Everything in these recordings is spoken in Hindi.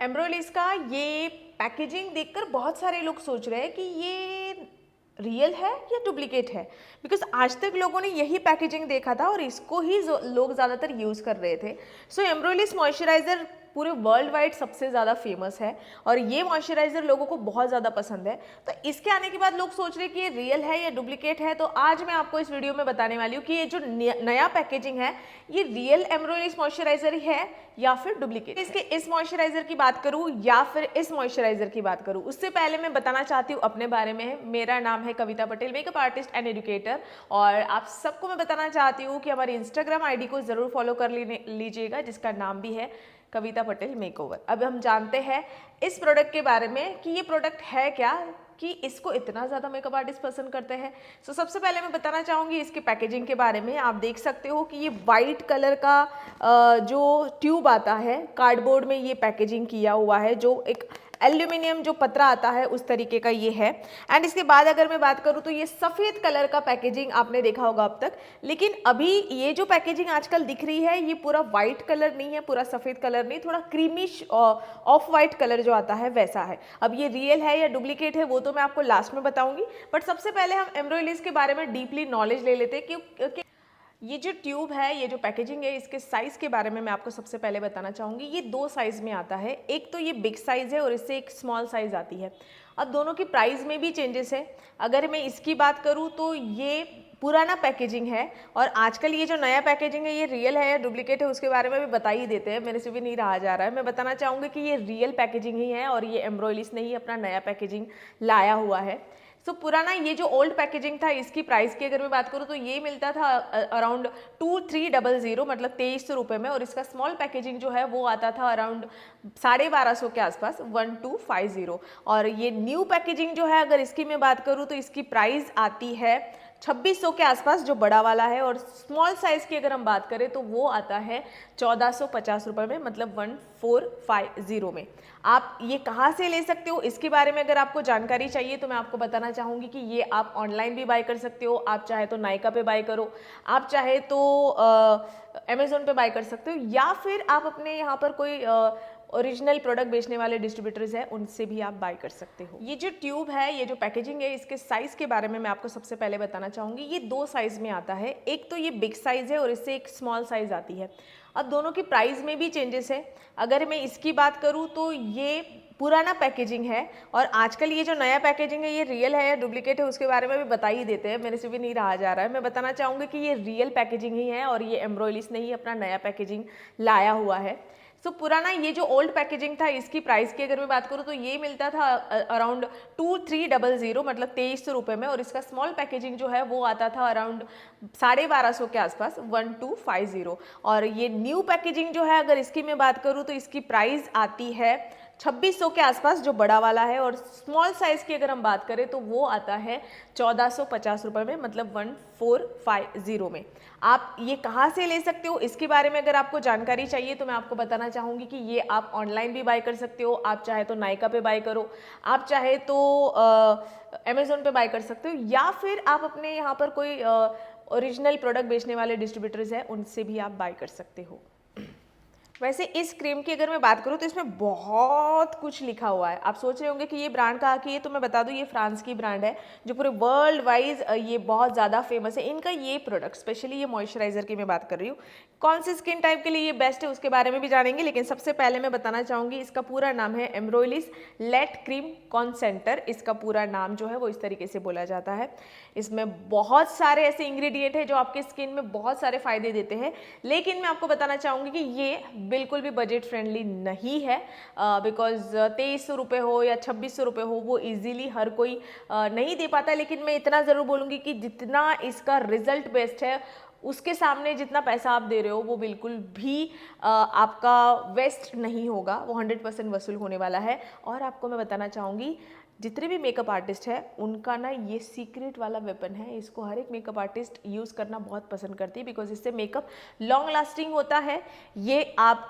एम्ब्रोलिस का ये पैकेजिंग देखकर बहुत सारे लोग सोच रहे हैं कि ये रियल है या डुप्लीकेट है, बिकॉज आज तक लोगों ने यही पैकेजिंग देखा था और इसको ही लोग ज़्यादातर यूज़ कर रहे थे। सो एम्ब्रोलिस मॉइस्चराइज़र पूरे वर्ल्ड वाइड सबसे ज़्यादा फेमस है और ये मॉइस्चराइज़र लोगों को बहुत ज़्यादा पसंद है। तो इसके आने के बाद लोग सोच रहे हैं कि ये रियल है या डुप्लीकेट है। तो आज मैं आपको इस वीडियो में बताने वाली हूँ कि ये जो नया पैकेजिंग है ये रियल एम्ब्रोलिस मॉइस्चराइज़र ही है या फिर डुप्लीकेट। इसके इस मॉइस्चराइज़र की बात करूँ या फिर इस मॉइस्चराइज़र की बात करूँ, उससे पहले मैं बताना चाहती हूँ अपने बारे में। मेरा नाम है Kavita Patel, makeup artist and educator, और आप सबको मैं बताना चाहती हूँ कि हमारी इंस्टाग्राम आईडी को ज़रूर फॉलो कर लीजिएगा, जिसका नाम भी है कविता पटेल मेकओवर। अब हम जानते हैं इस प्रोडक्ट के बारे में कि ये प्रोडक्ट है क्या, कि इसको इतना ज़्यादा मेकअप आर्टिस्ट पसंद करते हैं। सो सबसे पहले मैं बताना चाहूँगी इसके पैकेजिंग के बारे में। आप देख सकते हो कि ये वाइट कलर का जो ट्यूब आता है, कार्डबोर्ड में ये पैकेजिंग किया हुआ है, जो एक एल्यूमिनियम जो पतरा आता है उस तरीके का ये है। एंड इसके बाद अगर मैं बात करूँ तो ये सफ़ेद कलर का पैकेजिंग आपने देखा होगा अब तक, लेकिन अभी ये जो पैकेजिंग आजकल दिख रही है ये पूरा वाइट कलर नहीं है, पूरा सफ़ेद कलर नहीं, थोड़ा क्रीमिश ऑफ वाइट कलर जो आता है वैसा है। अब ये रियल है या डुप्लीकेट है वो तो मैं आपको लास्ट में बताऊंगी, बट सबसे पहले हम एम्ब्रोलिस के बारे में डीपली नॉलेज ले लेते हैं कि ये जो ट्यूब है, ये जो पैकेजिंग है, इसके साइज़ के बारे में मैं आपको सबसे पहले बताना चाहूँगी। ये दो साइज़ में आता है, एक तो ये बिग साइज़ है और इससे एक स्मॉल साइज़ आती है। अब दोनों की प्राइस में भी चेंजेस है। अगर मैं इसकी बात करूँ तो ये पुराना पैकेजिंग है और आजकल ये जो नया पैकेजिंग है ये रियल है या डुप्लीकेट है उसके बारे में भी बता ही देते हैं, मेरे से भी नहीं रहा जा रहा है। मैं बताना चाहूँगी कि ये रियल पैकेजिंग ही है और ये एम्ब्रोलिस ने ही अपना नया पैकेजिंग लाया हुआ है। सो पुराना ये जो ओल्ड पैकेजिंग था, इसकी प्राइस की अगर मैं बात करूँ तो ये मिलता था अराउंड 2300, मतलब 2300 रुपये में, और इसका स्मॉल पैकेजिंग जो है वो आता था अराउंड 1250 के आसपास, 1250। और ये न्यू पैकेजिंग जो है अगर इसकी मैं बात करूँ तो इसकी प्राइस आती है 2600 के आसपास, जो बड़ा वाला है, और स्मॉल साइज़ की अगर हम बात करें तो वो आता है 1450 रुपये में, मतलब 1450 में। आप ये कहाँ से ले सकते हो इसके बारे में अगर आपको जानकारी चाहिए तो मैं आपको बताना चाहूँगी कि ये आप ऑनलाइन भी बाय कर सकते हो। आप चाहे तो नायका पे बाय करो, आप चाहे तो अमेज़ोन पे बाय कर सकते हो, या फिर आप अपने यहाँ पर कोई ओरिजिनल प्रोडक्ट बेचने वाले डिस्ट्रीब्यूटर्स हैं उनसे भी आप बाय कर सकते हो। ये जो ट्यूब है, ये जो पैकेजिंग है, इसके साइज़ के बारे में मैं आपको सबसे पहले बताना चाहूँगी। ये दो साइज़ में आता है, एक तो ये बिग साइज़ है और इससे एक स्मॉल साइज़ आती है। अब दोनों की प्राइस में भी चेंजेस है। अगर मैं इसकी बात करूँ तो ये पुराना पैकेजिंग है और आजकल ये जो नया पैकेजिंग है ये रियल है या डुप्लीकेट है उसके बारे में भी बता ही देते हैं, मेरे से भी नहीं रहा जा रहा है। मैं बताना चाहूँगी कि ये रियल पैकेजिंग ही है और ये एम्ब्रोलिस ने ही अपना नया पैकेजिंग लाया हुआ है। सो पुराना ये जो ओल्ड पैकेजिंग था, इसकी प्राइस की अगर मैं बात करूँ तो ये मिलता था अराउंड 2300, मतलब 2300 रुपये में, और इसका स्मॉल पैकेजिंग जो है वो आता था अराउंड 1250 के आसपास, 1250। और ये न्यू पैकेजिंग जो है अगर इसकी मैं बात करूँ तो इसकी प्राइस आती है 2600 के आसपास, जो बड़ा वाला है, और स्मॉल साइज़ की अगर हम बात करें तो वो आता है 1450 रुपये में, मतलब 1450 में। आप ये कहाँ से ले सकते हो इसके बारे में अगर आपको जानकारी चाहिए तो मैं आपको बताना चाहूँगी कि ये आप ऑनलाइन भी बाय कर सकते हो। आप चाहे तो नायका पे बाय करो, आप चाहे तो अमेज़ोन पे बाय कर सकते हो, या फिर आप अपने यहाँ पर कोई ओरिजिनल प्रोडक्ट बेचने वाले डिस्ट्रीब्यूटर्स हैं उनसे भी आप बाय कर सकते हो। वैसे इस क्रीम की अगर मैं बात करूँ तो इसमें बहुत कुछ लिखा हुआ है। आप सोच रहे होंगे कि ये ब्रांड कहाँ की है, तो मैं बता दूँ ये फ्रांस की ब्रांड है जो पूरे वर्ल्ड वाइज ये बहुत ज़्यादा फेमस है। इनका ये प्रोडक्ट, स्पेशली ये मॉइस्चराइज़र की मैं बात कर रही हूँ, कौन सी स्किन टाइप के लिए ये बेस्ट है उसके बारे में भी जानेंगे, लेकिन सबसे पहले मैं बताना चाहूँगी इसका पूरा नाम है एम्ब्रोलिस लेट क्रीम कॉन्सेंटर। इसका पूरा नाम जो है वो इस तरीके से बोला जाता है। इसमें बहुत सारे ऐसे इंग्रेडिएंट हैं जो आपके स्किन में बहुत सारे फायदे देते हैं, लेकिन मैं आपको बताना चाहूँगी कि ये बिल्कुल भी बजट फ्रेंडली नहीं है, बिकॉज 2300 रुपये हो या 2600 रुपये हो वो इजीली हर कोई नहीं दे पाता। लेकिन मैं इतना ज़रूर बोलूँगी कि जितना इसका रिजल्ट बेस्ट है उसके सामने जितना पैसा आप दे रहे हो वो बिल्कुल भी आपका वेस्ट नहीं होगा, वो 100% वसूल होने वाला है। और आपको मैं बताना चाहूँगी जितने भी मेकअप आर्टिस्ट हैं उनका ना ये सीक्रेट वाला वेपन है। इसको हर एक मेकअप आर्टिस्ट यूज़ करना बहुत पसंद करती है, बिकॉज इससे मेकअप लॉन्ग लास्टिंग होता है। ये आप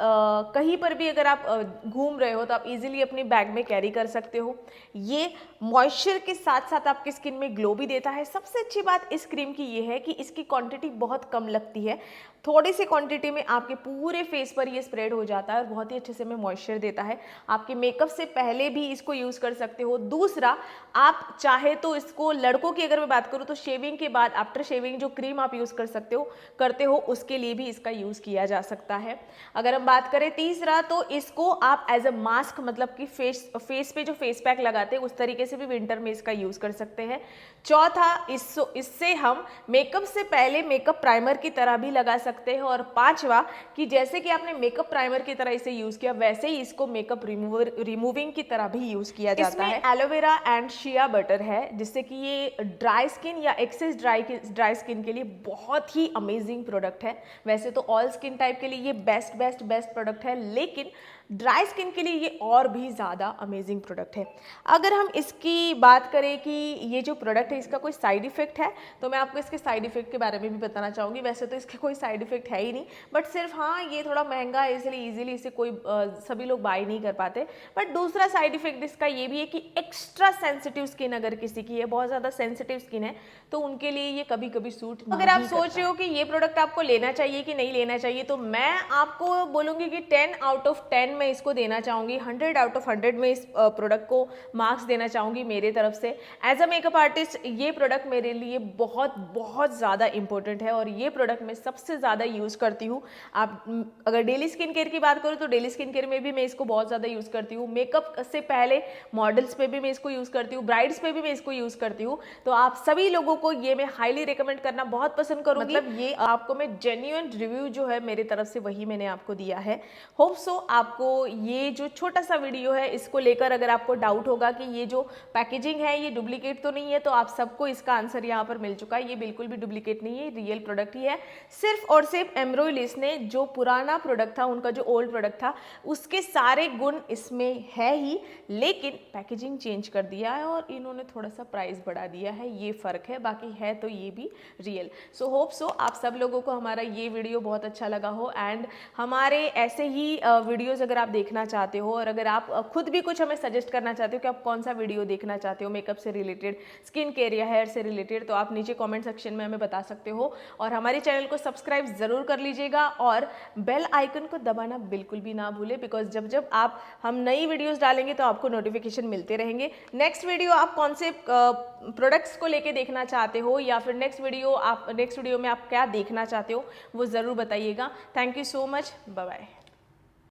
कहीं पर भी अगर आप घूम रहे हो तो आप इजीली अपनी बैग में कैरी कर सकते हो। ये मॉइस्चर के साथ साथ आपकी स्किन में ग्लो भी देता है। सबसे अच्छी बात इस क्रीम की ये है कि इसकी क्वांटिटी बहुत कम लगती है, थोड़ी सी क्वांटिटी में आपके पूरे फेस पर ये स्प्रेड हो जाता है और बहुत ही अच्छे से हमें मॉइस्चर देता है। आपके मेकअप से पहले भी इसको यूज़ कर सकते हो। दूसरा, आप चाहे तो इसको, लड़कों की अगर मैं बात करूँ तो शेविंग के बाद आफ्टर शेविंग जो क्रीम आप यूज़ करते हो उसके लिए भी इसका यूज़ किया जा सकता है। अगर हम बात करें तीसरा, तो इसको आप एज अ मास्क, मतलब कि फेस पे जो फेस पैक लगाते हैं उस तरीके से भी विंटर में इसका यूज़ कर सकते हैं। चौथा, इससे हम मेकअप से पहले मेकअप प्राइमर की तरह भी लगा सकते हैं। और पांचवा, कि जैसे कि आपने मेकअप प्राइमर की तरह इसे यूज़ किया, वैसे ही इसको मेकअप रिमूविंग की तरह भी यूज़ किया जाता है। एलोवेरा एंड शिया बटर है, जिससे कि ये ड्राई स्किन या एक्सेस ड्राई स्किन के लिए बहुत ही अमेजिंग प्रोडक्ट है। वैसे तो ऑल स्किन टाइप के लिए ये बेस्ट प्रोडक्ट है, लेकिन ड्राई स्किन के लिए ये और भी ज़्यादा अमेजिंग प्रोडक्ट है। अगर हम इसकी बात करें कि ये जो प्रोडक्ट है इसका कोई साइड इफेक्ट है, तो मैं आपको इसके साइड इफेक्ट के बारे में भी बताना चाहूँगी। वैसे तो इसके कोई साइड इफेक्ट है ही नहीं, बट सिर्फ हाँ, ये थोड़ा महंगा है, इसलिए ईजिली इसे सभी लोग बाय नहीं कर पाते। बट दूसरा साइड इफेक्ट इसका ये भी है कि एक्स्ट्रा सेंसिटिव स्किन अगर किसी की है, बहुत ज़्यादा सेंसिटिव स्किन है, तो उनके लिए ये कभी कभी सूट नहीं। अगर आप सोच रहे हो कि ये प्रोडक्ट आपको लेना चाहिए कि नहीं लेना चाहिए, तो मैं आपको बोलूँगी कि 10 आउट ऑफ 10 मैं इसको देना चाहूँगी। 100 आउट ऑफ 100 में इस प्रोडक्ट को मार्क्स देना चाहूँगी मेरे तरफ से। एज अ मेकअप आर्टिस्ट ये प्रोडक्ट मेरे लिए बहुत ज़्यादा इंपॉर्टेंट है और ये प्रोडक्ट मैं सबसे ज़्यादा यूज़ करती हूँ। आप अगर डेली स्किन केयर की बात करूँ तो डेली स्किन केयर में भी मैं इसको बहुत ज़्यादा यूज़ करती हूँ। मेकअप से पहले मॉडल्स पे भी मैं इसको यूज़ करती हूँ, ब्राइड्स पे भी मैं इसको यूज़ करती हूँ। तो आप सभी लोगों को ये मैं हाईली रिकमेंड करना बहुत पसंद करूँगी। मतलब ये आपको मैं जेन्युइन रिव्यू जो है मेरी तरफ से वही मैंने आपको दिया है। होप सो आपको ये जो छोटा सा वीडियो है इसको लेकर अगर आपको डाउट होगा कि ये जो पैकेजिंग है ये डुप्लीकेट तो नहीं है, तो आप सबको इसका आंसर यहाँ पर मिल चुका है। ये बिल्कुल भी डुप्लीकेट नहीं है, रियल प्रोडक्ट ही है। सिर्फ और सिर्फ एम्ब्रोइलिस ने जो पुराना प्रोडक्ट था, उनका जो ओल्ड प्रोडक्ट था, उसके सारे गुण इसमें है ही, लेकिन पैकेजिंग चेंज कर दिया है और इन्होंने थोड़ा सा प्राइस बढ़ा दिया है, ये फ़र्क है। बाकी है तो ये भी रियल। सो होप सो आप सब लोगों को हमारा ये वीडियो बहुत अच्छा लगा हो एंड हमारे ऐसे ही वीडियोज़ अगर आप देखना चाहते हो और अगर आप खुद भी कुछ हमें सजेस्ट करना चाहते हो कि आप कौन सा वीडियो देखना चाहते हो मेकअप से रिलेटेड, स्किन केयर या हेयर से रिलेटेड, तो आप नीचे कमेंट सेक्शन में हमें बता सकते हो। और हमारे चैनल को सब्सक्राइब ज़रूर कर लीजिएगा और बेल आइकन को दबाना बिल्कुल भी ना भूलें, बिकॉज जब हम नई वीडियोज़ डालेंगे तो आपको नोटिफिकेशन मिलते रहेंगे। नेक्स्ट वीडियो आप कौन से प्रोडक्ट्स को लेके देखना चाहते हो या फिर नेक्स्ट वीडियो में आप क्या देखना चाहते हो वो ज़रूर बताइएगा। Thank you so much, bye bye.